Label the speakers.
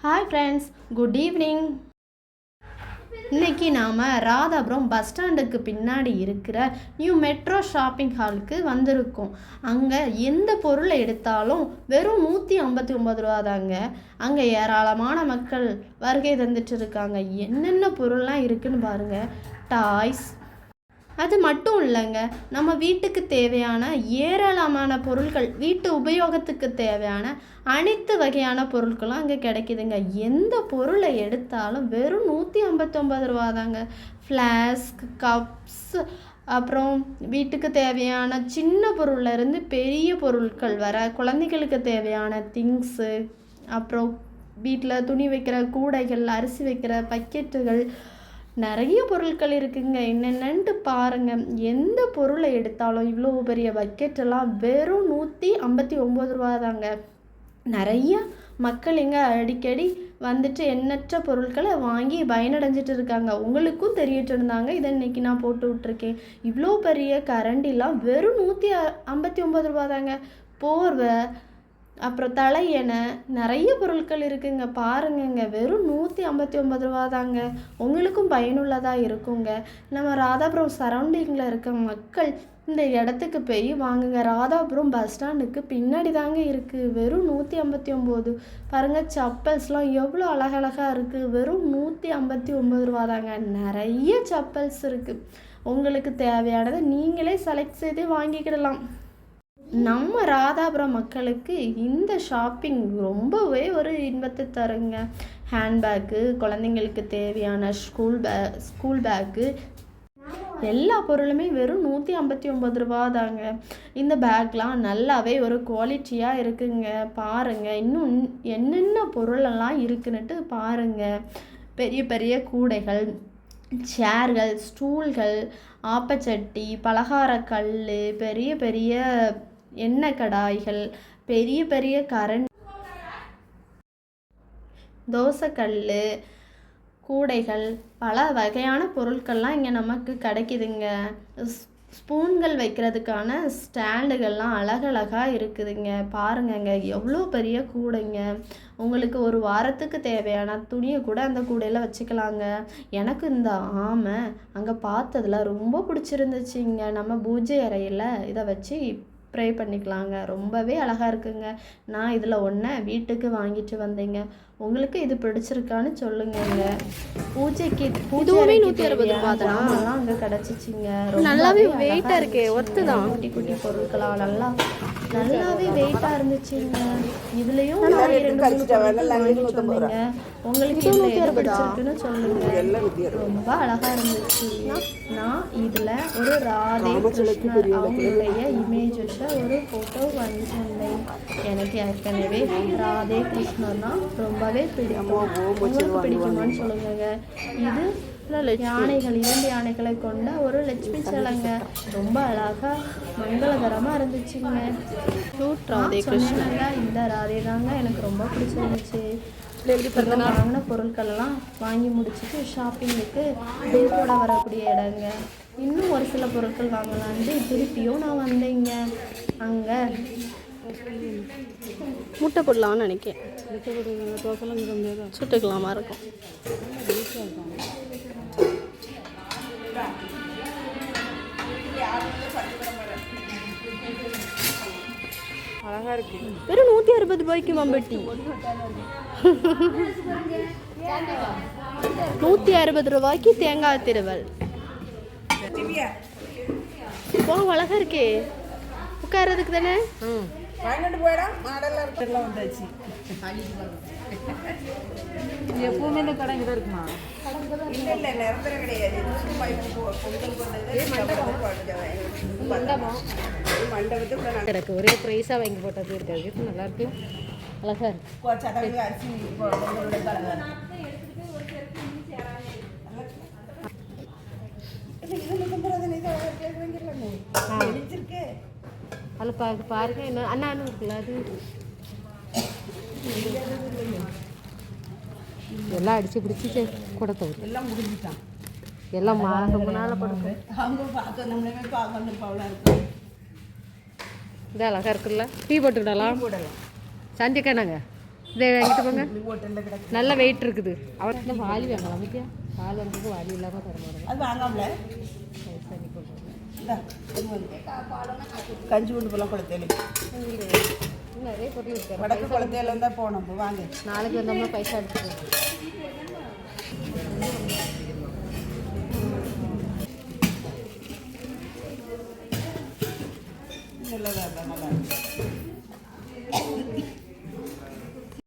Speaker 1: Hi friends, good evening. இன்றைக்கி நாம் Radhapuram bus ஸ்டாண்டுக்கு பின்னாடி இருக்கிற நியூ மெட்ரோ ஷாப்பிங் ஹாலுக்கு வந்திருக்கோம். அங்கே எந்த பொருளை எடுத்தாலும் வெறும் 159 ரூபா தாங்க. அங்கே ஏராளமான மக்கள் வருகை தந்துட்டு இருக்காங்க. என்னென்ன பொருள்லாம் இருக்குன்னு பாருங்கள். டாய்ஸ், அது மட்டும் இல்லைங்க, நம்ம வீட்டுக்கு தேவையான ஏராளமான பொருட்கள், வீட்டு உபயோகத்துக்கு தேவையான அனைத்து வகையான பொருட்களும் அங்கே கிடைக்குதுங்க. எந்த பொருளை எடுத்தாலும் வெறும் 159 ரூபா தாங்க. ஃப்ளாஸ்க், கப்ஸ், அப்புறம் வீட்டுக்கு தேவையான சின்ன பொருள்லேருந்து பெரிய பொருட்கள் வர, குழந்தைகளுக்கு தேவையான திங்ஸு, அப்புறம் வீட்டில் துணி வைக்கிற கூடைகள், அரிசி வைக்கிற பக்கெட்டுகள், நிறைய பொருட்கள் இருக்குங்க. என்னென்னன்ட்டு பாருங்கள். எந்த பொருளை எடுத்தாலும் இவ்வளோ பெரிய பக்கெட்டெல்லாம் வெறும் 159 ரூபா தாங்க. நிறைய மக்கள் இங்கே அடிக்கடி வந்துட்டு எண்ணற்ற பொருட்களை வாங்கி பயனடைஞ்சிட்டு இருக்காங்க. உங்களுக்கும் தெரியட்டு இருந்தாங்க, இதை இன்றைக்கி நான் போட்டு விட்ருக்கேன். இவ்வளோ பெரிய கரண்டிலாம் வெறும் 159 ரூபா தாங்க. போர்வை, அப்புறம் தலையணை, நிறைய பொருட்கள் இருக்குங்க. பாருங்கங்க, வெறும் 159 ரூபா தாங்க. உங்களுக்கும் பயனுள்ளதாக இருக்குங்க. நம்ம ராதாபுரம் சரௌண்டிங்கில் இருக்க மக்கள் இந்த இடத்துக்கு போய் வாங்குங்க. ராதாபுரம் பஸ் ஸ்டாண்டுக்கு பின்னாடி தாங்க இருக்குது. வெறும் 159. பாருங்கள், சப்பல்ஸ்லாம் எவ்வளோ அழகழகாக இருக்குது. வெறும் 159 ரூபா தாங்க. நிறைய சப்பல்ஸ் இருக்குது. உங்களுக்கு தேவையானதை நீங்களே செலக்ட் செய்து வாங்கிக்கிடலாம். நம்ம ராதாபுரம் மக்களுக்கு இந்த ஷாப்பிங் ரொம்பவே ஒரு இன்பத்தை தருங்க. ஹேண்ட்பேக்கு, குழந்தைங்களுக்கு தேவையான ஸ்கூல் பேக்கு, எல்லா பொருளுமே வெறும் 159 ரூபா தாங்க. இந்த பேக்லாம் நல்லாவே ஒரு குவாலிட்டியாக இருக்குங்க. பாருங்கள், இன்னும் என்னென்ன பொருளெல்லாம் இருக்குன்னுட்டு பாருங்கள். பெரிய பெரிய கூடைகள், சேர்கள், ஸ்டூல்கள், ஆப்பச்சட்டி, பலகாரக்கல், பெரிய பெரிய எண்ணெய் கடாய்கள், பெரிய பெரிய தோசைக்கல், கூடைகள், பல வகையான பொருட்கள்லாம் இங்கே நமக்கு கிடைக்குதுங்க. ஸ்பூன்கள் வைக்கிறதுக்கான ஸ்டாண்டுகள்லாம் அழகழகாக இருக்குதுங்க. பாருங்கங்க, எவ்வளோ பெரிய கூடைங்க. உங்களுக்கு ஒரு வாரத்துக்கு தேவையான துணியை கூட அந்த கூடையில் வச்சுக்கலாங்க. எனக்கு இந்த ஆமை அங்கே பார்த்ததில் ரொம்ப பிடிச்சிருந்துச்சுங்க. நம்ம பூஜை அறையில் இதை வச்சு ப்ரே பண்ணிக்கலாங்க. ரொம்பவே அழகாக இருக்குங்க. நான் இதில் ஒன்றை வீட்டுக்கு வாங்கிட்டு வந்தேங்க. உங்களுக்கு இது பிடிச்சிருக்கான்னு சொல்லுங்க. பூஜைக்கு இதுவுமே 160 ரூபா தான் அங்கே கிடச்சிச்சிங்க. நல்லாவே வெயிட்டாக இருக்கே, ஒர்த்து தான். குட்டி குட்டி பொருட்களாக நல்லாவே வெயிட்டாக இருந்துச்சுங்க. இதுலேயும் நான் 2 வாங்கிட்டு வந்தேங்க. உங்களுக்கு இதில் பிடிச்சிருக்குன்னு சொல்லுங்க. ரொம்ப அழகாக இருந்துச்சு. நான் இதில் ஒரு ராதே கிருஷ்ணர் அவங்களுடைய இமேஜ் வச்ச ஒரு ஃபோட்டோ வாங்கிட்டு வந்தேன். எனக்கு ஏற்கனவே ராதே கிருஷ்ணர்னா ரொம்பவே பிடிக்கும். உங்களுக்கு பிடிக்குமான்னு சொல்லுங்க. இது யானைகள், 2 யானைகளை கொண்ட ஒரு லட்சுமி சிலைங்க. ரொம்ப அழகாக மங்களகரமாக இருந்துச்சுங்க. ராதே கிருஷ்ணங்க, இந்த ராதே தாங்க எனக்கு ரொம்ப பிடிச்சிருந்துச்சு. வாங்கின பொருட்களெல்லாம் வாங்கி முடிச்சுட்டு ஷாப்பிங்குக்கு பில் போட வரக்கூடிய இடங்க. இன்னும் ஒரு சில பொருட்கள் வாங்கலான்ட்டு திருப்பியும் நான் வந்தேங்க. அங்கே முட்டை போடலாம்னு நினைக்கிறேன். சுட்டுக்கலாமா இருக்கும்.
Speaker 2: அழகா இருக்கு.
Speaker 1: வெறும் 160 ரூபாய்க்கு மம்பட்டி. 160 ரூபாய்க்கு தேங்காய் திருவல். அழகா இருக்கே, உட்கார்றதுக்கு தானே.
Speaker 2: எப்பவுமே இந்த கடை இங்கே இருக்குமா?
Speaker 3: எனக்கு ஒரே ப்ரைஸாக வாங்கி போட்டது இருக்காது. நல்லா இருக்கு, அழகா இருக்கு. அதில் பாருங்க, என்ன அண்ணான்னு இருக்குல்ல, அது எல்லாம் அடிச்சு பிடிச்சி கொடுத்த
Speaker 2: எல்லாம் முடிஞ்சிட்டான்.
Speaker 3: எல்லாம் ரொம்ப நாள் படுக்கும்.
Speaker 2: அவங்க பார்க்க நம்மளே பார்க்க
Speaker 3: இது அழகாக இருக்குல்ல. டீ போட்டுக்கிடலாம்.
Speaker 2: போடலாம்.
Speaker 3: சந்திக்கணாங்க இதை வாங்கிட்டு போங்க.
Speaker 2: ஹோட்டலில் கிடக்கு.
Speaker 3: நல்ல வெயிட் இருக்குது. அவர் இந்த வாலி வாங்கலாம் பத்தியா? பால் வந்து வாலி இல்லாமல் தர மாட்டேங்க.
Speaker 2: அது வாங்காமல
Speaker 3: சரி போடுறோம்.
Speaker 2: இந்தா, கஞ்சி கொண்டு போகலாம் குளத்தேலு.
Speaker 3: நிறைய பொருள் இருக்கு.
Speaker 2: வடக்கு குளத்தேல தான் போனோம். வாங்க.
Speaker 3: நாளைக்கு வந்தோம்னா பைசா எடுத்துக்கோங்க.
Speaker 2: நல்லதா இருந்தா நல்லா இருக்கும்.